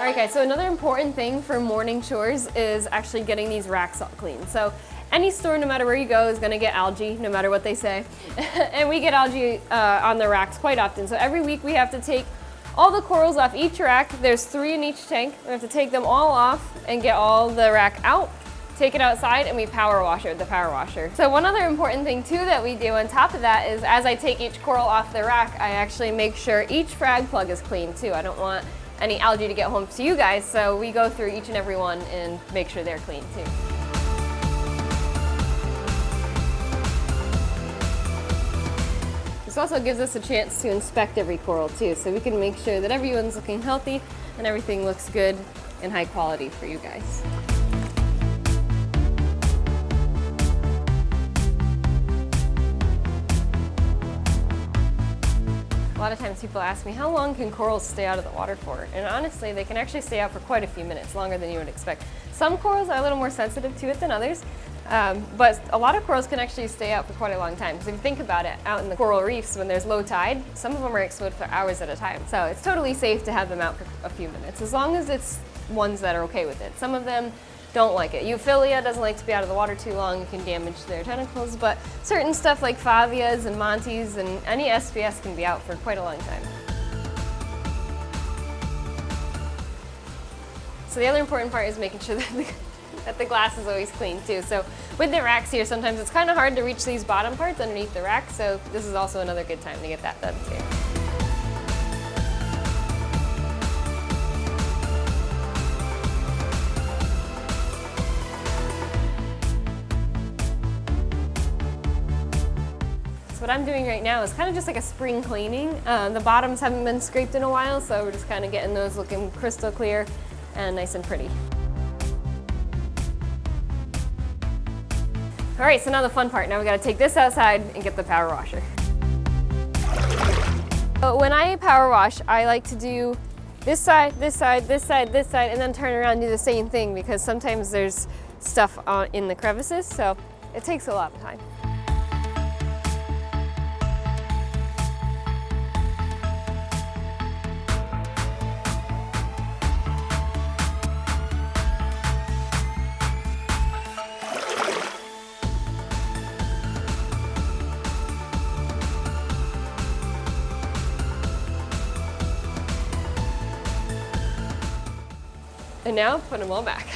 All right guys, so another important thing for morning chores is actually getting these racks all clean. So any store, no matter where you go, is gonna get algae, no matter what they say. And we get algae on the racks quite often. So every week we have to take all the corals off each rack. There's 3 in each tank. We have to take them all off and get all the rack out, take it outside, and we power wash it with the power washer. So one other important thing too that we do on top of that is as I take each coral off the rack, I actually make sure each frag plug is clean too. I don't want any algae to get home to you guys, so we go through each and every one and make sure they're clean too. This also gives us a chance to inspect every coral too, so we can make sure that everyone's looking healthy and everything looks good and high quality for you guys. A lot of times people ask me, how long can corals stay out of the water for? And honestly, they can actually stay out for quite a few minutes, longer than you would expect. Some corals are a little more sensitive to it than others, but a lot of corals can actually stay out for quite a long time. Because if you think about it, out in the coral reefs, when there's low tide, some of them are exposed for hours at a time. So it's totally safe to have them out for a few minutes, as long as it's ones that are okay with it. Some of them don't like it. Euphilia doesn't like to be out of the water too long. It can damage their tentacles, but certain stuff like Favias and Montes and any SPS can be out for quite a long time. So the other important part is making sure that the glass is always clean too. So with the racks here, sometimes it's kind of hard to reach these bottom parts underneath the rack, so this is also another good time to get that done too. What I'm doing right now is kind of just like a spring cleaning. The bottoms haven't been scraped in a while, so we're just kind of getting those looking crystal clear and nice and pretty. All right, so now the fun part. Now we gotta take this outside and get the power washer. So when I power wash, I like to do this side, this side, this side, this side, and then turn around and do the same thing because sometimes there's stuff in the crevices, so it takes a lot of time. And now put them all back.